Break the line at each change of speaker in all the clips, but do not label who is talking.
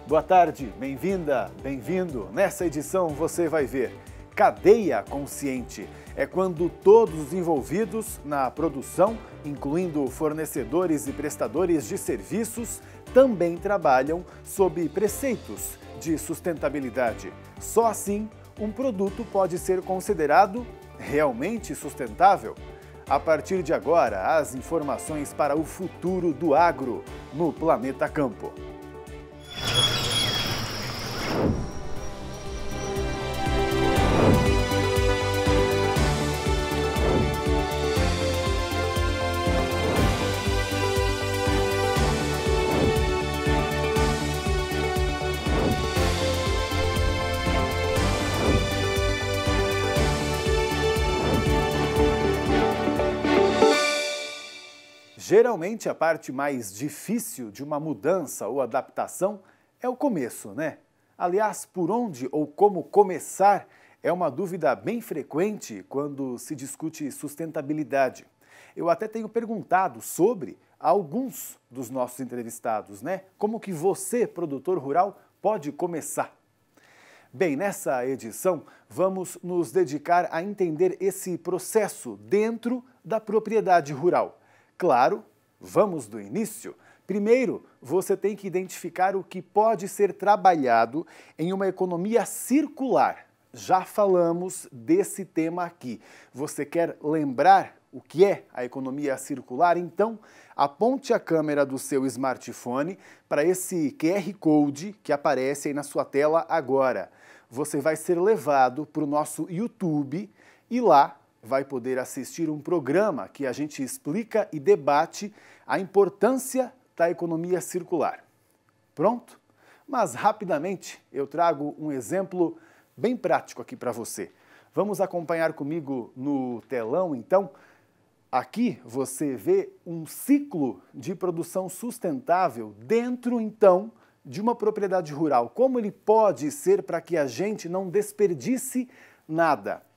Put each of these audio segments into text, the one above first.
Boa tarde, bem-vinda, bem-vindo. Nessa edição você vai ver cadeia consciente. É quando todos os envolvidos na produção, incluindo fornecedores e prestadores de serviços, também trabalham sob preceitos de sustentabilidade. Só assim, um produto pode ser considerado realmente sustentável. A partir de agora, as informações para o futuro do agro no Planeta Campo. Geralmente a parte mais difícil de uma mudança ou adaptação é o começo, né? Aliás, por onde ou como começar é uma dúvida bem frequente quando se discute sustentabilidade. Eu até tenho perguntado sobre alguns dos nossos entrevistados, né? Como que você, produtor rural, pode começar? Bem, nessa edição vamos nos dedicar a entender esse processo dentro da propriedade rural. Claro, vamos do início. Primeiro, você tem que identificar o que pode ser trabalhado em uma economia circular. Já falamos desse tema aqui. Você quer lembrar o que é a economia circular? Então, aponte a câmera do seu smartphone para esse QR Code que aparece aí na sua tela agora. Você vai ser levado para o nosso YouTube e lá vai poder assistir um programa que a gente explica e debate a importância da economia circular. Pronto? Mas rapidamente eu trago um exemplo bem prático aqui para você. Vamos acompanhar comigo no telão, então. Aqui você vê um ciclo de produção sustentável dentro, então, de uma propriedade rural. Como ele pode ser para que a gente não desperdice nada?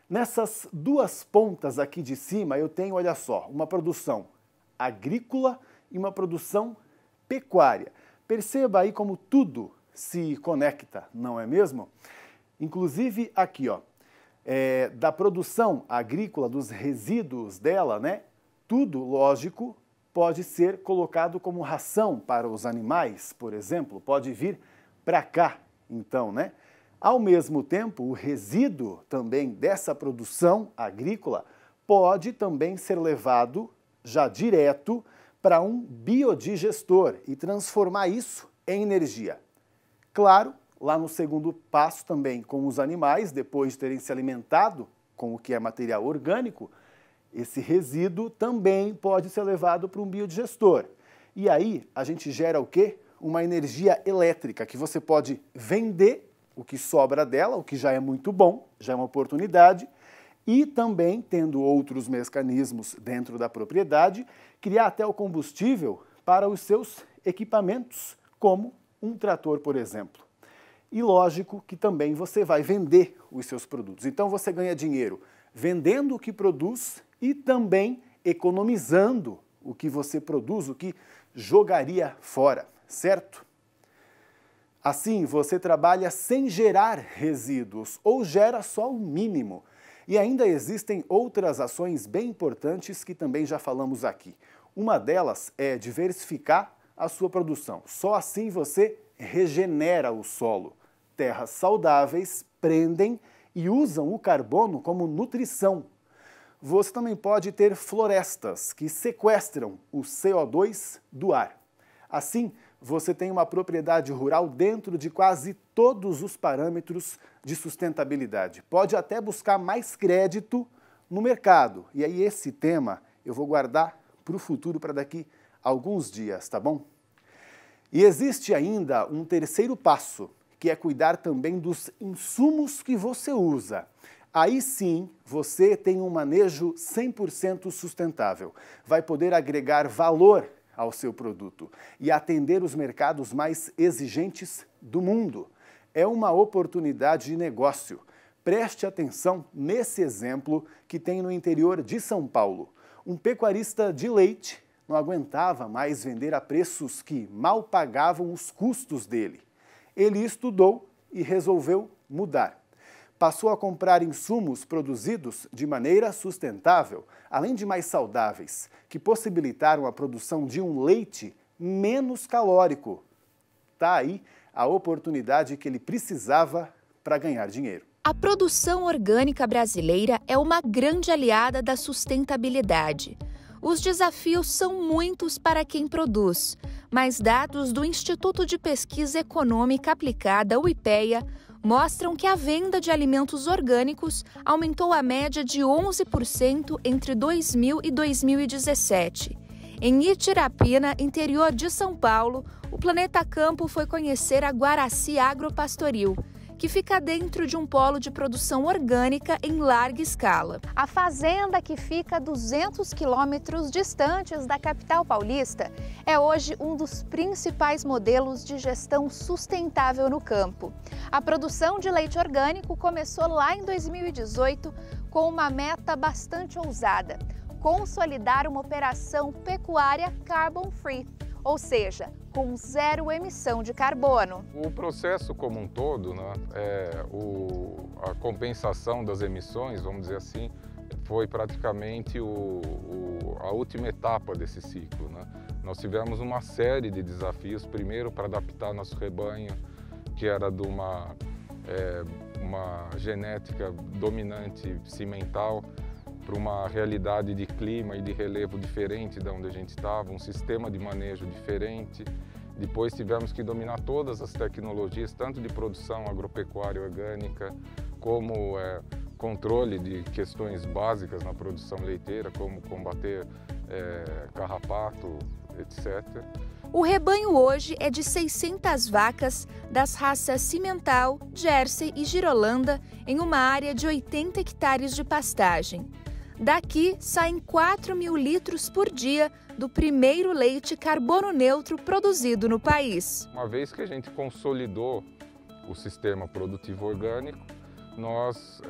Nessas duas pontas aqui de cima eu tenho, olha só, uma produção agrícola e uma produção pecuária. Perceba aí como tudo se conecta, não é mesmo? Inclusive aqui, ó, da produção agrícola, dos resíduos dela, né? Tudo, lógico, pode ser colocado como ração para os animais, por exemplo, pode vir para cá, então, né? Ao mesmo tempo, o resíduo também dessa produção agrícola pode também ser levado já direto para um biodigestor e transformar isso em energia. Claro, lá no segundo passo também com os animais, depois de terem se alimentado com o que é material orgânico, esse resíduo também pode ser levado para um biodigestor. E aí a gente gera o quê? Uma energia elétrica que você pode vender o que sobra dela, o que já é muito bom, já é uma oportunidade, e também, tendo outros mecanismos dentro da propriedade, criar até o combustível para os seus equipamentos, como um trator, por exemplo. E lógico que também você vai vender os seus produtos. Então você ganha dinheiro vendendo o que produz e também economizando o que você produz, o que jogaria fora, certo? Assim, você trabalha sem gerar resíduos ou gera só o mínimo. E ainda existem outras ações bem importantes que também já falamos aqui. Uma delas é diversificar a sua produção. Só assim você regenera o solo. Terras saudáveis prendem e usam o carbono como nutrição. Você também pode ter florestas que sequestram o CO2 do ar. Assim, você tem uma propriedade rural dentro de quase todos os parâmetros de sustentabilidade. Pode até buscar mais crédito no mercado. E aí esse tema eu vou guardar para o futuro, para daqui a alguns dias, tá bom? E existe ainda um terceiro passo, que é cuidar também dos insumos que você usa. Aí sim, você tem um manejo 100% sustentável. Vai poder agregar valor ao seu produto e atender os mercados mais exigentes do mundo. É uma oportunidade de negócio. Preste atenção nesse exemplo que tem no interior de São Paulo. Um pecuarista de leite não aguentava mais vender a preços que mal pagavam os custos dele. Ele estudou e resolveu mudar. Passou a comprar insumos produzidos de maneira sustentável, além de mais saudáveis, que possibilitaram a produção de um leite menos calórico. Tá aí a oportunidade que ele precisava para ganhar dinheiro.
A produção orgânica brasileira é uma grande aliada da sustentabilidade. Os desafios são muitos para quem produz, mas dados do Instituto de Pesquisa Econômica Aplicada, o IPEA, mostram que a venda de alimentos orgânicos aumentou a média de 11% entre 2000 e 2017. Em Itirapina, interior de São Paulo, o Planeta Campo foi conhecer a Guaraci Agropastoril, que fica dentro de um polo de produção orgânica em larga escala. A fazenda, que fica a 200 quilômetros distantes da capital paulista, é hoje um dos principais modelos de gestão sustentável no campo. A produção de leite orgânico começou lá em 2018 com uma meta bastante ousada: consolidar uma operação pecuária carbon free, ou seja, com zero emissão de carbono.
O processo como um todo, né, a compensação das emissões, vamos dizer assim, foi praticamente a última etapa desse ciclo, né? Nós tivemos uma série de desafios, primeiro para adaptar nosso rebanho, que era de uma genética dominante cimental, para uma realidade de clima e de relevo diferente da onde a gente estava, um sistema de manejo diferente. Depois tivemos que dominar todas as tecnologias, tanto de produção agropecuária orgânica, como controle de questões básicas na produção leiteira, como combater carrapato, etc.
O rebanho hoje é de 600 vacas das raças Cimental, Jersey e Girolanda, em uma área de 80 hectares de pastagem. Daqui saem 4.000 litros por dia do primeiro leite carbono neutro produzido no país.
Uma vez que a gente consolidou o sistema produtivo orgânico, nós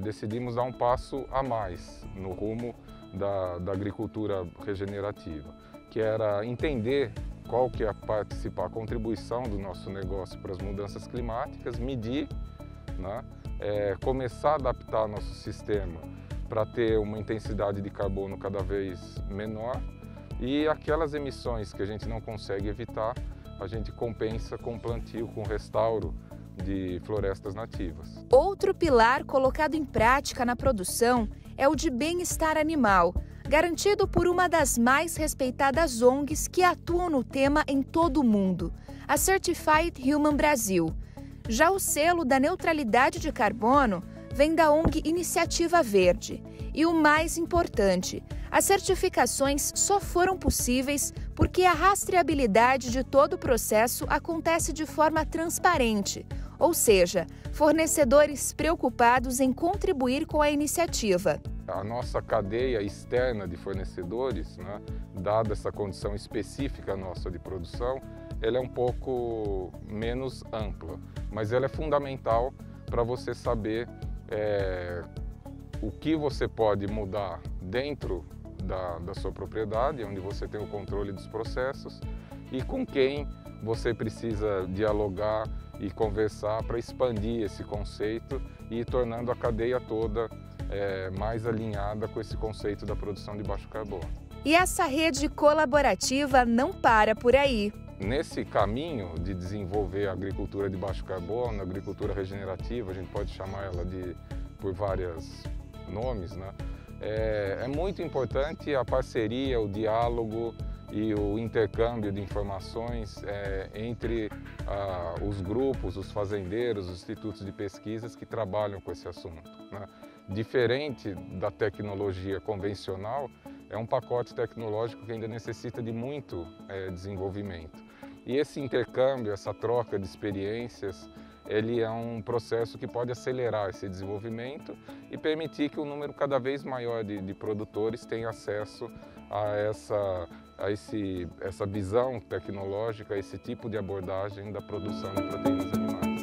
decidimos dar um passo a mais no rumo da agricultura regenerativa, que era entender qual que é a contribuição do nosso negócio para as mudanças climáticas, medir, né, começar a adaptar nosso sistema para ter uma intensidade de carbono cada vez menor, e aquelas emissões que a gente não consegue evitar, a gente compensa com plantio, com restauro de florestas nativas.
Outro pilar colocado em prática na produção é o de bem-estar animal, garantido por uma das mais respeitadas ONGs que atuam no tema em todo o mundo, a Certified Human Brasil. Já o selo da neutralidade de carbono vem da ONG Iniciativa Verde. E o mais importante, as certificações só foram possíveis porque a rastreabilidade de todo o processo acontece de forma transparente, ou seja, fornecedores preocupados em contribuir com a iniciativa.
A nossa cadeia externa de fornecedores, né, dada essa condição específica nossa de produção, ela é um pouco menos ampla, mas ela é fundamental para você saber o que você pode mudar dentro da sua propriedade, onde você tem o controle dos processos, e com quem você precisa dialogar e conversar para expandir esse conceito e ir tornando a cadeia toda mais alinhada com esse conceito da produção de baixo carbono.
E essa rede colaborativa não para por aí.
Nesse caminho de desenvolver a agricultura de baixo carbono, a agricultura regenerativa, a gente pode chamar ela por vários nomes, né? É muito importante a parceria, o diálogo e o intercâmbio de informações entre os grupos, os fazendeiros, os institutos de pesquisas que trabalham com esse assunto, né? Diferente da tecnologia convencional, é um pacote tecnológico que ainda necessita de muito desenvolvimento. E esse intercâmbio, essa troca de experiências, ele é um processo que pode acelerar esse desenvolvimento e permitir que um número cada vez maior de produtores tenha acesso a essa visão tecnológica, a esse tipo de abordagem da produção de proteínas animais.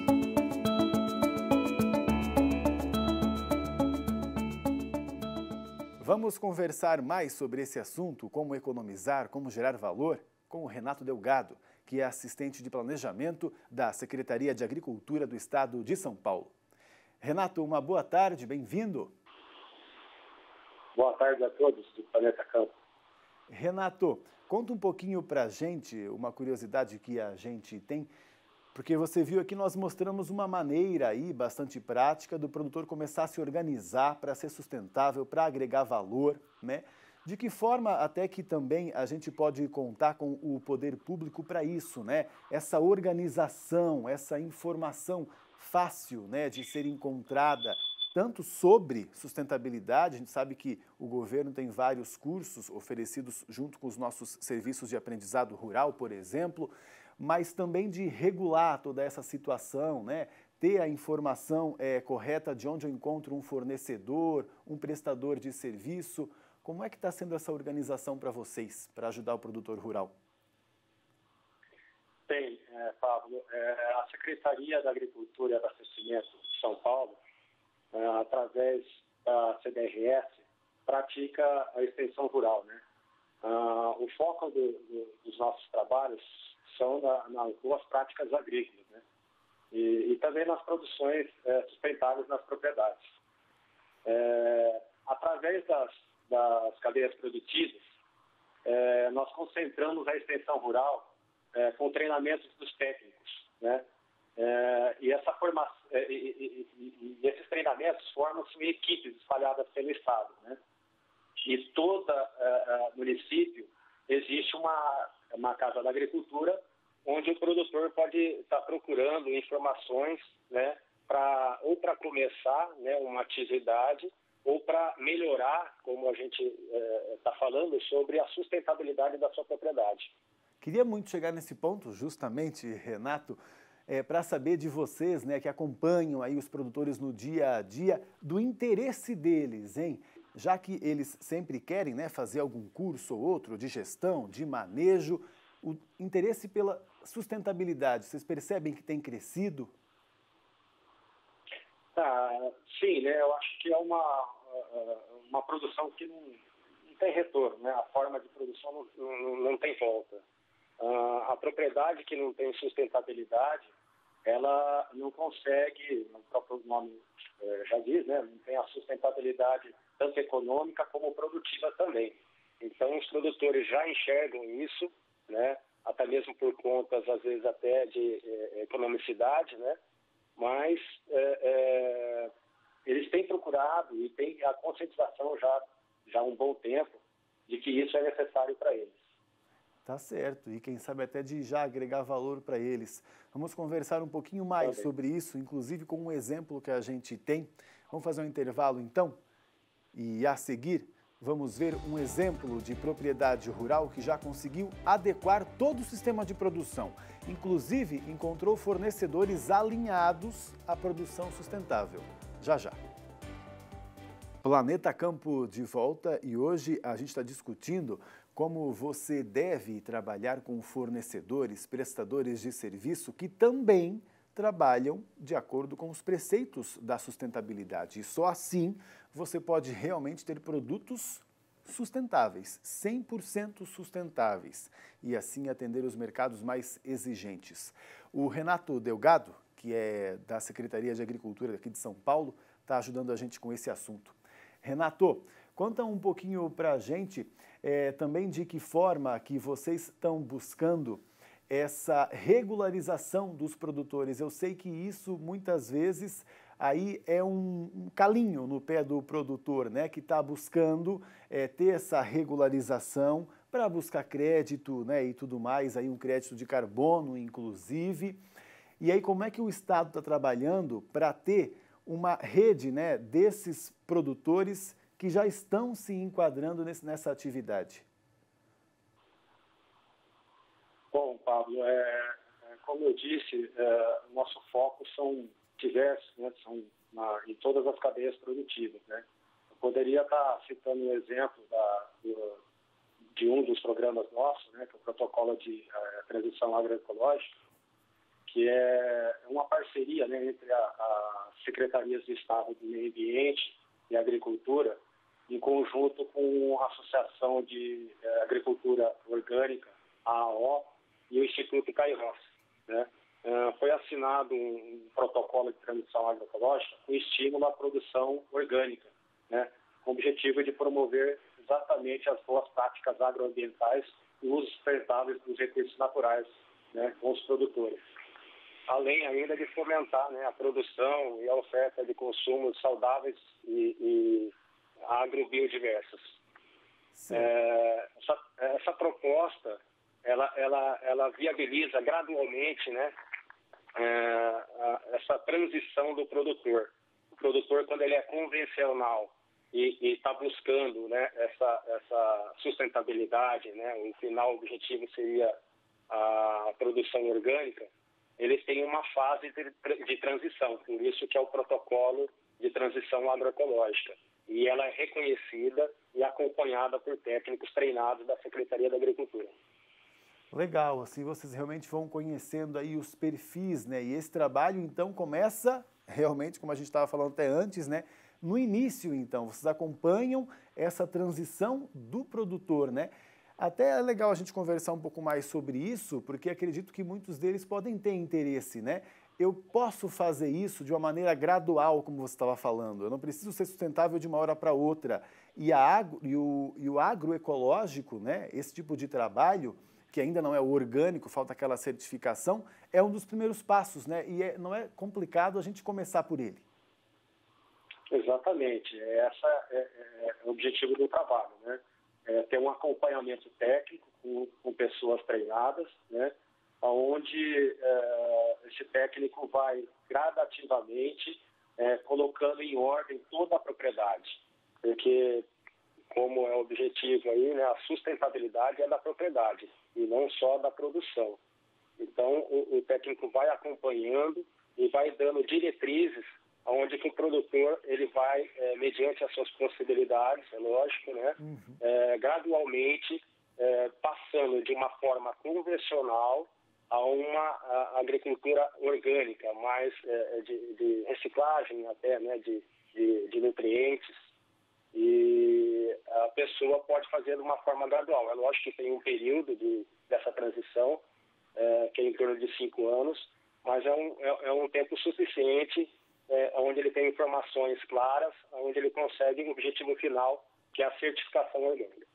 Vamos conversar mais sobre esse assunto, como economizar, como gerar valor, com o Renato Delgado, que é assistente de planejamento da Secretaria de Agricultura do Estado de São Paulo. Renato, uma boa tarde, bem-vindo.
Boa tarde a todos do Planeta Campo.
Renato, conta um pouquinho para a gente, uma curiosidade que a gente tem, porque você viu aqui, nós mostramos uma maneira aí bastante prática do produtor começar a se organizar para ser sustentável, para agregar valor, né? De que forma até que também a gente pode contar com o poder público para isso, né? Essa organização, essa informação fácil, né, de ser encontrada, tanto sobre sustentabilidade, a gente sabe que o governo tem vários cursos oferecidos junto com os nossos serviços de aprendizado rural, por exemplo, mas também de regular toda essa situação, né? Ter a informação correta de onde eu encontro um fornecedor, um prestador de serviço. Como é que está sendo essa organização para vocês, para ajudar o produtor rural?
Bem, Pablo, a Secretaria da Agricultura e Abastecimento de São Paulo, através da CDRS, pratica a extensão rural, né? O foco dos nossos trabalhos são nas boas práticas agrícolas, né? E também nas produções sustentáveis nas propriedades. Através das cadeias produtivas, nós concentramos a extensão rural com treinamentos dos técnicos, né? E essa formação, e esses treinamentos formam-se em equipes espalhadas pelo Estado, né? E todo município existe uma casa da agricultura onde o produtor pode estar procurando informações, né, ou para começar, né, uma atividade ou para melhorar, como a gente está falando, sobre a sustentabilidade da sua propriedade.
Queria muito chegar nesse ponto, justamente, Renato, para saber de vocês, né, que acompanham aí os produtores no dia a dia, do interesse deles, hein? Já que eles sempre querem, né, fazer algum curso ou outro de gestão, de manejo, o interesse pela sustentabilidade, vocês percebem que tem crescido?
Sim, né, eu acho que é uma produção que não tem retorno, né? A forma de produção não tem volta. A propriedade que não tem sustentabilidade, ela não consegue, o próprio nome já diz, né, não tem a sustentabilidade tanto econômica como produtiva também. Então, os produtores já enxergam isso, né, até mesmo por contas, às vezes, até de economicidade, né, mas eles têm procurado e têm a conscientização já há um bom tempo de que isso é necessário para eles.
Tá certo, e quem sabe até de já agregar valor para eles. Vamos conversar um pouquinho mais sobre isso, inclusive com um exemplo que a gente tem. Vamos fazer um intervalo então? E a seguir, vamos ver um exemplo de propriedade rural que já conseguiu adequar todo o sistema de produção. Inclusive, encontrou fornecedores alinhados à produção sustentável. Já, já. Planeta Campo de volta e hoje a gente está discutindo como você deve trabalhar com fornecedores, prestadores de serviço que também trabalham de acordo com os preceitos da sustentabilidade. E só assim você pode realmente ter produtos sustentáveis, 100% sustentáveis, e assim atender os mercados mais exigentes. O Renato Delgado, que é da Secretaria de Agricultura aqui de São Paulo, está ajudando a gente com esse assunto. Renato, conta um pouquinho para a gente também de que forma que vocês estão buscando essa regularização dos produtores. Eu sei que isso muitas vezes aí é um calinho no pé do produtor, né, que está buscando ter essa regularização para buscar crédito, né, e tudo mais, aí um crédito de carbono, inclusive. E aí como é que o Estado está trabalhando para ter uma rede, né, desses produtores que já estão se enquadrando nessa atividade?
Bom, Pablo, como eu disse, nosso foco são diversos, né, são em todas as cadeias produtivas, né? Eu poderia estar citando um exemplo de um dos programas nossos, né, que é o Protocolo de Transição Agroecológica, que é uma parceria, né, entre as Secretarias de Estado do Meio Ambiente e Agricultura, em conjunto com a Associação de Agricultura Orgânica, a AO, e o Instituto Kairos, né? Foi assinado um protocolo de transição agroecológica com estímulo à produção orgânica, né? Com o objetivo de promover exatamente as boas práticas agroambientais e o uso sustentável dos recursos naturais, né, com os produtores. Além ainda de fomentar, né, a produção e a oferta de consumos saudáveis e agrobiodiversos. Essa proposta, ela viabiliza gradualmente, né, essa transição do produtor. O produtor, quando ele é convencional e está buscando, né, essa sustentabilidade, né, o final objetivo seria a produção orgânica, eles têm uma fase de transição, por isso que é o protocolo de transição agroecológica. E ela é reconhecida e acompanhada por técnicos treinados da Secretaria da Agricultura.
Legal, assim vocês realmente vão conhecendo aí os perfis, né? E esse trabalho, então, começa realmente, como a gente estava falando até antes, né? No início, então, vocês acompanham essa transição do produtor, né? Até é legal a gente conversar um pouco mais sobre isso, porque acredito que muitos deles podem ter interesse, né? Eu posso fazer isso de uma maneira gradual, como você estava falando. Eu não preciso ser sustentável de uma hora para outra. E o agroecológico, né? Esse tipo de trabalho, que ainda não é o orgânico, falta aquela certificação, é um dos primeiros passos, né? E não é complicado a gente começar por ele.
Exatamente. Esse é o objetivo do trabalho, né? Ter um acompanhamento técnico com pessoas treinadas, né? Onde esse técnico vai gradativamente colocando em ordem toda a propriedade. Porque, como é o objetivo aí, né, a sustentabilidade é da propriedade e não só da produção. Então, o técnico vai acompanhando e vai dando diretrizes onde que o produtor ele vai, mediante as suas possibilidades, é lógico, né, gradualmente passando de uma forma convencional a uma agricultura orgânica, mais de reciclagem até, né, de nutrientes, e a pessoa pode fazer de uma forma gradual. É lógico que tem um período dessa transição, que é em torno de 5 anos, mas é um tempo suficiente onde ele tem informações claras, onde ele consegue o objetivo final, que é a certificação orgânica.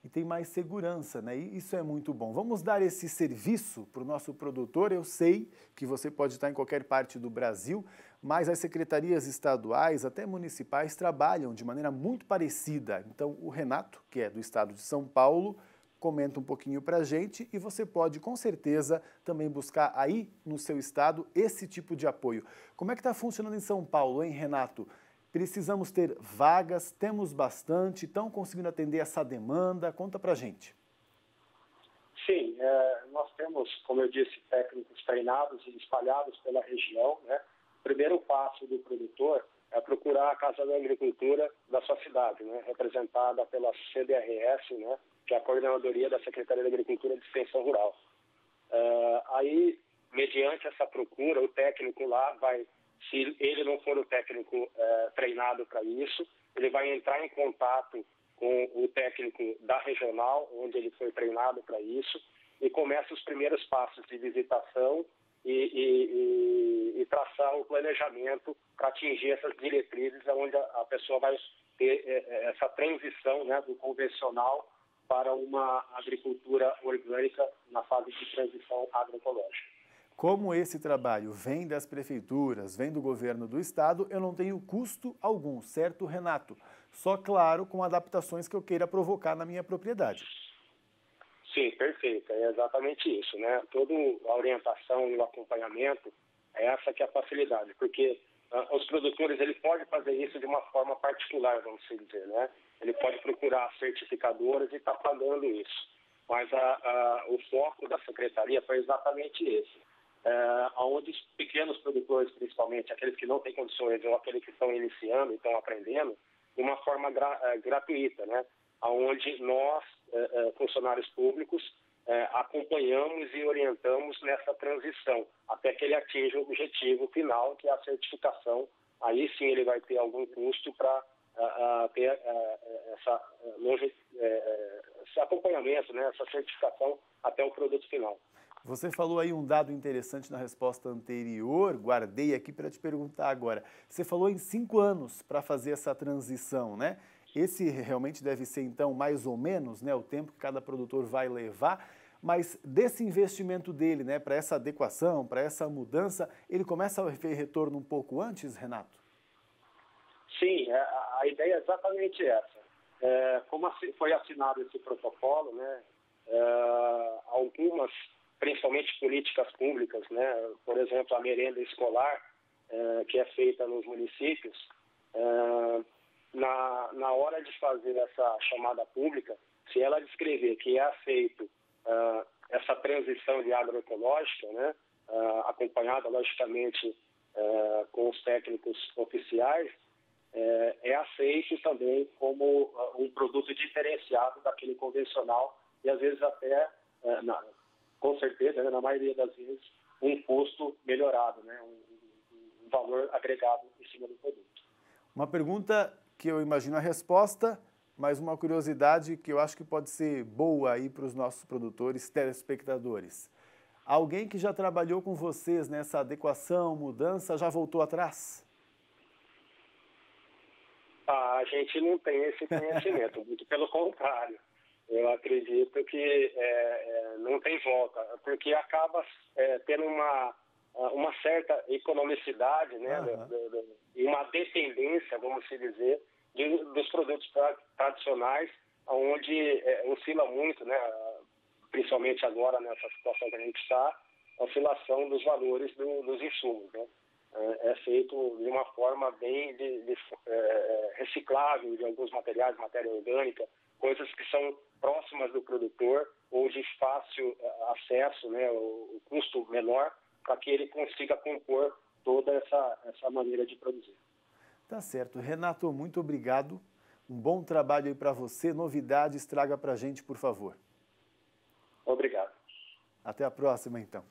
E tem mais segurança, né? E isso é muito bom. Vamos dar esse serviço para o nosso produtor. Eu sei que você pode estar em qualquer parte do Brasil, mas as secretarias estaduais, até municipais, trabalham de maneira muito parecida. Então, o Renato, que é do estado de São Paulo, comenta um pouquinho para a gente e você pode, com certeza, também buscar aí no seu estado esse tipo de apoio. Como é que está funcionando em São Paulo, hein, Renato? Precisamos ter vagas, temos bastante, estão conseguindo atender essa demanda? Conta para a gente.
Sim, nós temos, como eu disse, técnicos treinados e espalhados pela região, né? O primeiro passo do produtor é procurar a Casa da Agricultura da sua cidade, né? Representada pela CDRS, né? Que é a Coordenadoria da Secretaria da Agricultura de Extensão Rural. Aí, mediante essa procura, o técnico lá vai, se ele não for o técnico treinado para isso, ele vai entrar em contato com o técnico da regional, onde ele foi treinado para isso, e começa os primeiros passos de visitação e traçar o planejamento para atingir essas diretrizes, onde a pessoa vai ter essa transição, né, do convencional para uma agricultura orgânica na fase de transição agroecológica.
Como esse trabalho vem das prefeituras, vem do governo do estado, eu não tenho custo algum, certo, Renato? Só, claro, com adaptações que eu queira provocar na minha propriedade.
Sim, perfeito. É exatamente isso, né? Toda a orientação e o acompanhamento é essa que é a facilidade, porque os produtores, ele pode fazer isso de uma forma particular, vamos dizer, né? Ele pode procurar certificadoras e está pagando isso. Mas o foco da secretaria foi exatamente esse. Onde os pequenos produtores, principalmente, aqueles que não têm condições ou aqueles que estão iniciando e estão aprendendo, de uma forma gratuita, né? Onde nós, funcionários públicos, acompanhamos e orientamos nessa transição, até que ele atinja o objetivo final, que é a certificação. Aí sim ele vai ter algum custo para ter esse acompanhamento, né? Essa certificação até o produto final.
Você falou aí um dado interessante na resposta anterior, guardei aqui para te perguntar agora. Você falou em 5 anos para fazer essa transição, né? Esse realmente deve ser, então, mais ou menos, né, o tempo que cada produtor vai levar, mas desse investimento dele, né, para essa adequação, para essa mudança, ele começa a ver retorno um pouco antes, Renato?
Sim, a ideia é exatamente essa. Como foi assinado esse protocolo, né, algumas, principalmente políticas públicas, né, por exemplo, a merenda escolar, que é feita nos municípios, na hora de fazer essa chamada pública, se ela descrever que é feito essa transição de agroecológica, né, acompanhada, logicamente, com os técnicos oficiais, é aceito também como um produto diferenciado daquele convencional e, às vezes, até, com certeza, né, na maioria das vezes, um custo melhorado, né, um valor agregado em cima do produto.
Uma pergunta que eu imagino a resposta, mas uma curiosidade que eu acho que pode ser boa aí para os nossos produtores, telespectadores. Alguém que já trabalhou com vocês nessa adequação, mudança, já voltou atrás?
A gente não tem esse conhecimento, muito pelo contrário. Eu acredito que não tem volta, porque acaba tendo uma certa economicidade, né, e uma dependência, vamos se dizer, dos produtos tradicionais, onde oscila muito, né, principalmente agora nessa situação que a gente está, a oscilação dos valores dos insumos, né? É feito de uma forma bem reciclável de alguns materiais, matéria orgânica, coisas que são próximas do produtor ou de fácil acesso, né, o custo menor, para que ele consiga compor toda essa maneira de produzir.
Tá certo. Renato, muito obrigado. Um bom trabalho aí para você. Novidades, traga para a gente, por favor.
Obrigado.
Até a próxima, então.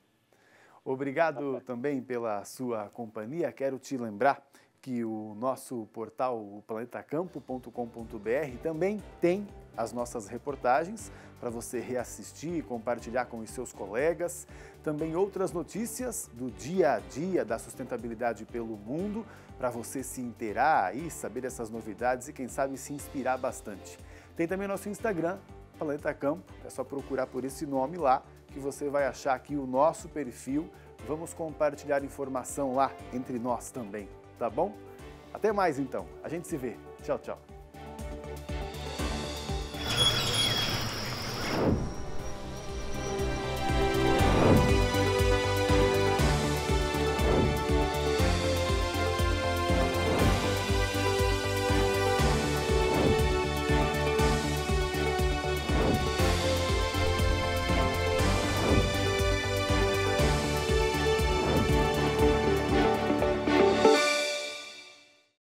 Obrigado também pela sua companhia. Quero te lembrar que o nosso portal, o planetacampo.com.br, também tem as nossas reportagens para você reassistir e compartilhar com os seus colegas. Também outras notícias do dia a dia da sustentabilidade pelo mundo, para você se inteirar e saber essas novidades e, quem sabe, se inspirar bastante. Tem também nosso Instagram, Planeta Campo, é só procurar por esse nome lá, que você vai achar aqui o nosso perfil. Vamos compartilhar informação lá entre nós também, tá bom? Até mais então, a gente se vê. Tchau, tchau.